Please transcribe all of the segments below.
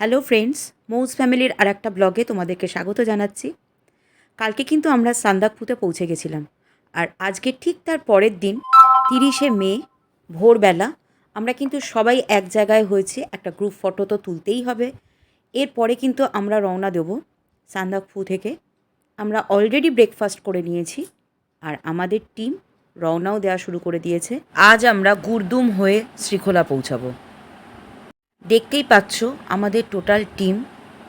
Hello friends, মৌজ ফ্যামিলির আর একটা ব্লগে তোমাদেরকে স্বাগত জানাচ্ছি। কালকে কিন্তু আমরা সান্দাকফুতে পৌঁছে গেছিলাম, আর আজকে ঠিক তার পরের দিন 30শে মে ভোরবেলা আমরা কিন্তু সবাই এক জায়গায় হয়েছে। একটা গ্রুপ ফটো তো তুলতেই হবে। এরপরে কিন্তু আমরা রওনা দেব সান্দাকফু থেকে। আমরা অলরেডি ব্রেকফাস্ট করে নিয়েছি, আর আমাদের টিম রওনাও দেওয়া শুরু করে দিয়েছে। আজ আমরা গুরদুম হয়ে শ্রীখোলা পৌঁছাবো। দেখতেই পাচ্ছ আমাদের টোটাল টিম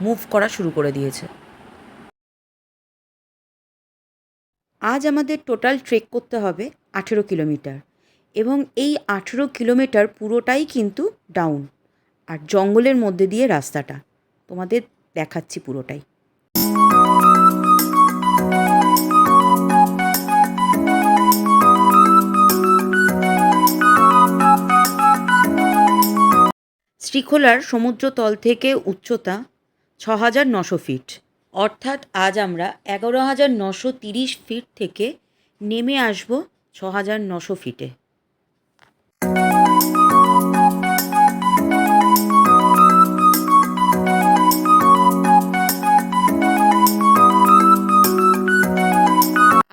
মুভ করা শুরু করে দিয়েছে। আজ আমাদের টোটাল ট্রেক করতে হবে 18 কিলোমিটার, এবং এই 18 কিলোমিটার পুরোটাই কিন্তু ডাউন, আর জঙ্গলের মধ্যে দিয়ে রাস্তাটা তোমাদের দেখাচ্ছি পুরোটাই। শ্রীখোলার সমুদ্রতল থেকে উচ্চতা 6,900 ফিট, অর্থাৎ আজ আমরা 11,930 ফিট থেকে নেমে আসব 6,900 ফিটে।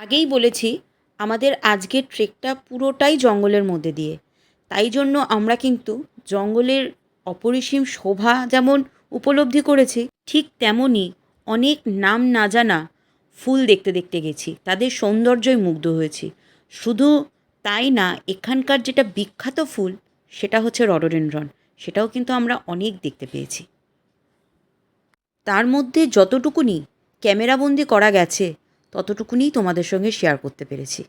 আগেই বলেছি আমাদের আজকের ট্রেকটা পুরোটাই জঙ্গলের মধ্যে দিয়ে, তাই জন্য আমরা কিন্তু জঙ্গলের অপরিসীম শোভা যেমন উপলব্ধি করেছি, ঠিক তেমনই অনেক নাম না জানা ফুল দেখতে দেখতে গেছি, তাদের সৌন্দর্যই মুগ্ধ হয়েছি। শুধু তাই না, এখানকার যেটা বিখ্যাত ফুল সেটা হচ্ছে রডোডেনড্রন, সেটাও কিন্তু আমরা অনেক দেখতে পেয়েছি। তার মধ্যে যতটুকুনি ক্যামেরাবন্দি করা গেছে ততটুকুনি তোমাদের সঙ্গে শেয়ার করতে পেরেছি।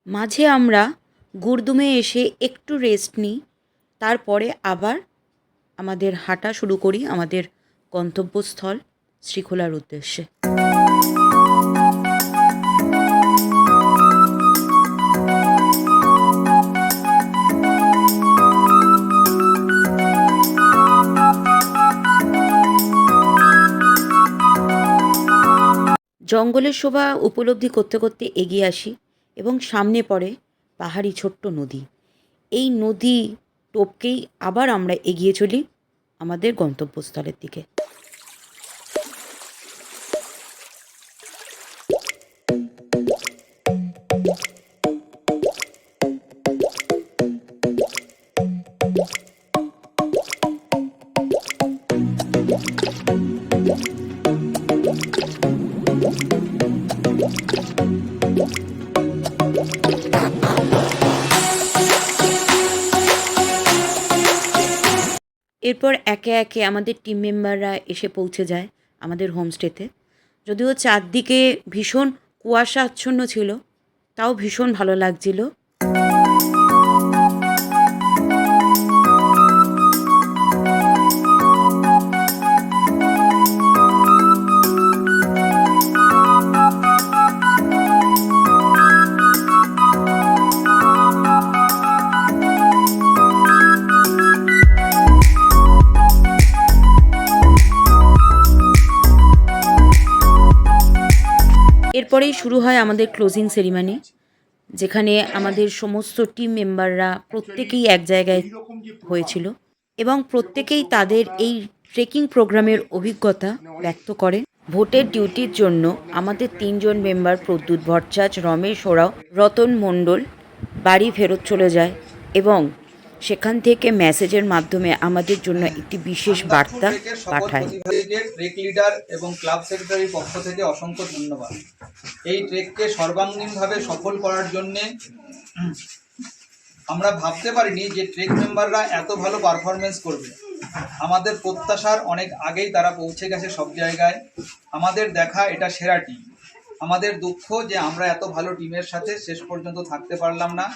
মাঝে আমরা গুরদুমে এসে একটু রেস্ট নিই, তারপরে আবার আমাদের হাঁটা শুরু করি আমাদের গন্তব্যস্থল শ্রীখোলার উদ্দেশ্যে। জঙ্গলের শোভা উপলব্ধি করতে করতে এগিয়ে আসি, এবং সামনে পড়ে পাহাড়ি ছোট্ট নদী। এই নদী টপকেই আবার আমরা এগিয়ে চলি আমাদের গন্তব্যস্থলের দিকে। এরপর একে একে আমাদের টিম মেম্বাররা এসে পৌঁছে যায় আমাদের হোমস্টেতে। যদিও চারদিকে ভীষণ কুয়াশাচ্ছন্ন ছিল, তাও ভীষণ ভালো লাগছিল। এরপরেই শুরু হয় আমাদের ক্লোজিং সেরিমনি, যেখানে আমাদের সমস্ত টিম মেম্বাররা প্রত্যেকেই এক জায়গায় হয়েছিল এবং প্রত্যেকেই তাদের এই ট্রেকিং প্রোগ্রামের অভিজ্ঞতা ব্যক্ত করে। ভোটের ডিউটির জন্য আমাদের 3জন মেম্বার প্রদ্যুৎ ভট্টাচার্য, রমেশ ওরাও, রতন মণ্ডল বাড়ি ফেরত চলে যায় এবং সেখান থেকে মেসেজের মাধ্যমে আমাদের জন্য একটি বিশেষ বার্তা পাঠায়। ট্রেক লিডার এবং ক্লাব সেক্রেটারির পক্ষ থেকে অসংখ্য ধন্যবাদ। এই ট্রেককে সর্বাঙ্গীনভাবে সফল করার জন্যে আমরা ভাবতে পারিনি যে ট্রেক মেম্বাররা এত ভালো পারফরমেন্স করবে। আমাদের প্রত্যাশার অনেক আগেই তারা পৌঁছে গেছে সব জায়গায়। আমাদের দেখা এটা সেরা টিম। আমাদের দুঃখ যে আমরা এত ভালো টিমের সাথে শেষ পর্যন্ত থাকতে পারলাম না।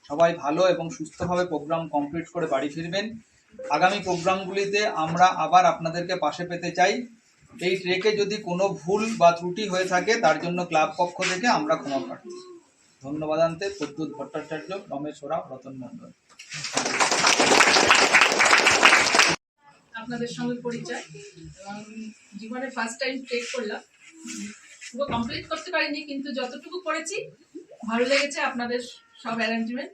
সবাই ভালো এবং সুস্থভাবে প্রোগ্রাম কমপ্লিট করে বাড়ি ফিরবেন। আগামী প্রোগ্রামগুলিতে আমরা আবার আপনাদেরকে পাশে পেতে চাই। এই ট্রেকে যদি কোনো ভুল বা ত্রুটি হয়ে থাকে তার জন্য ক্লাব পক্ষ থেকে আমরা ক্ষমা প্রার্থী। ধন্যবাদান্তে প্রদ্যুৎ ভট্টাচার্য, রমেশ ওরাও, রতন মণ্ডল। আপনাদের সঙ্গে পরিচয় এবং জীবনে ফার্স্ট টাইম ট্রেক করলাম। পুরো কমপ্লিট করতে পারিনি, কিন্তু যতটুকু করেছি ভালো লেগেছে। আপনাদের সব অ্যারেঞ্জমেন্ট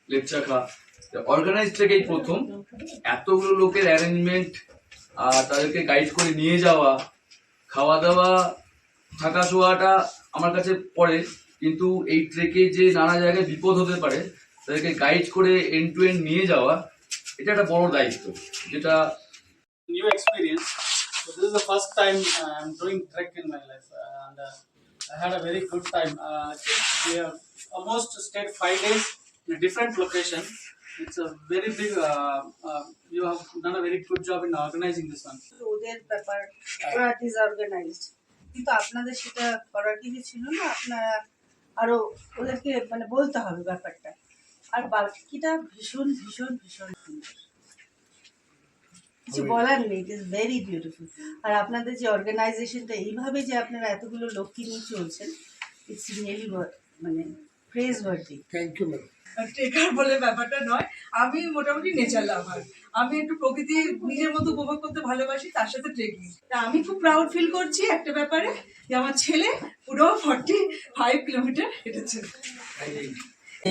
লেপচাখা অর্গানাইজ থেকেই প্রথম এতগুলো লোকের অ্যারেঞ্জমেন্ট, আর তাদেরকে গাইড করে নিয়ে যাওয়া, খাওয়া দাওয়া, থাকা শোয়াটা আমার কাছে পড়ে, কিন্তু এই ট্রেকে যে নানা জায়গায় বিপদ হতে পারে তাদেরকে গাইড করে এন্ড টু এন্ড নিয়ে যাওয়া, এটা একটা বড় দায়িত্ব, যেটা new experience. So this is the first time I'm doing trek in my life, and I had a very good time. I think we have almost stayed 5 days in a different location. It's a very big. You have done a very good job in organizing this one. ওদের ব্যাপার, ওরা disorganised, কিন্তু আপনাদের সেটা করার কিছু ছিল না। আপনারা আরো ওদেরকে মানে বলতে হবে ব্যাপারটা। আর বাকিটা ভীষণ ভীষণ ভীষণ সুন্দর, কিছু বলার নেই। It is very beautiful. আর আপনাদের যে অর্গানাইজেশনটা, এইভাবে যে আপনারা এতগুলো লোককে নিয়ে চলছেন, ইটস রিয়েলি মানে praiseworthy. Thank you ma'am. Trekker বলে ব্যাপারটা নয়, আমি মোটামুটি নেচার লাভার। আমি একটু প্রকৃতি নিজের মতো উপভোগ করতে ভালোবাসি, তার সাথে ট্রেকিং। তা আমি খুব প্রাউড ফিল করছি একটা ব্যাপারে, যে আমার ছেলে পুরো 45 কিলোমিটার হেঁটেছে।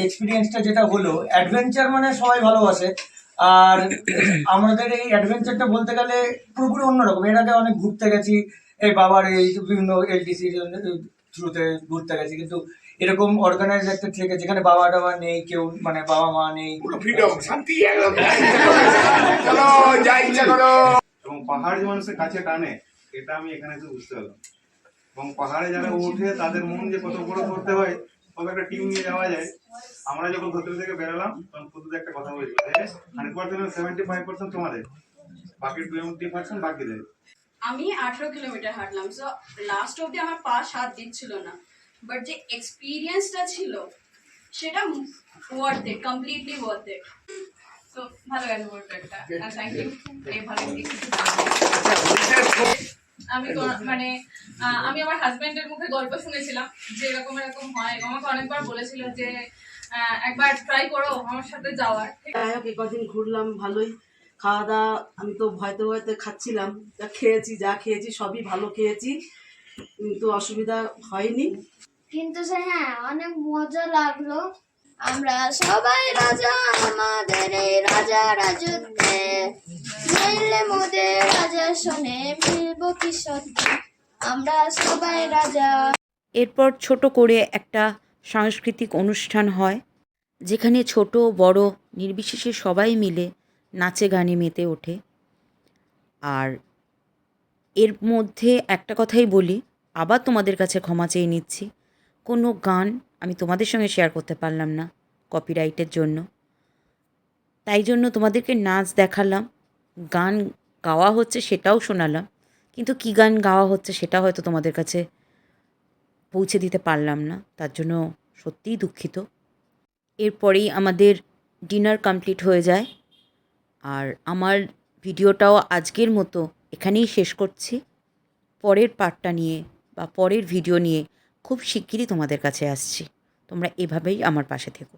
এক্সপিরিয়েন্সটা যেটা হলো, অ্যাডভেঞ্চার মানে সবাই ভালোবাসে, আর আমাদের এই অ্যাডভেঞ্চারটা বলতে গেলে পুরোপুরি অন্যরকম। এর আগে অনেক ঘুরতে গেছি, এই বাবার এই বিভিন্ন এলটিসি থ্রুতে ঘুরতে গেছি, কিন্তু এরকম অর্গানাইজ একটা ট্রেকে যেখানে বাবা টাবা নেই, কেউ মানে বাবা মা নেই, ফ্রিডম, শান্তি, একদম চলো যা ইচ্ছা করো। এবং পাহাড় যে মানুষের কাছে টানে, এটা আমি এখানে এসে বুঝতে পারলাম। এবং পাহাড়ে যারা ওঠে তাদের মন যে কত বড় করতে হয়, তবে একটা টিম নিয়ে যাওয়া যায়। আমরা যখন হোটেল থেকে বেরোলাম তখন প্রত্যেক একটা কথা বলছিল, 100% 75% তোমাদের, বাকি 20% বাকি দেয়। আমি 18 কিলোমিটার হাঁটলাম। সো লাস্ট অবধি আমার পা সাথ দিচ্ছিল না, বাট যে এক্সপিরিয়েন্সটা ছিল সেটা worth it, completely worth it. So ভালো গেল একটা, আর থ্যাংক ইউ এই ভালো আমি মানে আমি আমার হাজবেন্ডের মুখে গল্প শুনেছিলাম যে এরকম এরকম হয়, আমাকে অনেকবার বলেছিল যে একবার ট্রাই করো আমার সাথে যাওয়ার। যাই হোক, কদিন ঘুরলাম ভালোই। খাওয়া দাওয়া আমি তো ভয়তে ভয়তে খাচ্ছিলাম, যা খেয়েছি সবই ভালো খেয়েছি, কিন্তু অসুবিধা হয়নি। কিন্তু হ্যাঁ, অনেক মজা লাগলো। আমরা সবাই রাজা, আমাদের এই রাজা রাজত্বে, মিললে মোদের রাজা শোনে, মিলবো কি সত্যি, আমরা সবাই রাজা। এরপর ছোট করে একটা সাংস্কৃতিক অনুষ্ঠান হয়, যেখানে ছোট বড় নির্বিশেষে সবাই মিলে নাচে গানে মেতে ওঠে। আর এর মধ্যে একটা কথাই বলি, আবার তোমাদের কাছে ক্ষমা চেয়ে নিচ্ছি, কোনো গান আমি তোমাদের সঙ্গে শেয়ার করতে পারলাম না কপিরাইটের জন্য। তাই জন্য তোমাদেরকে নাচ দেখালাম, গান গাওয়া হচ্ছে সেটাও শোনালাম, কিন্তু কী গান গাওয়া হচ্ছে সেটা হয়তো তোমাদের কাছে পৌঁছে দিতে পারলাম না, তার জন্য সত্যিই দুঃখিত। এরপরেই আমাদের ডিনার কমপ্লিট হয়ে যায়, আর আমার ভিডিওটাও আজকের মতো এখানেই শেষ করছি। পরের পার্টটা নিয়ে বা পরের ভিডিও নিয়ে খুব শিগগিরই তোমাদের কাছে আসছি। তোমরা এভাবেই আমার পাশে থেকো।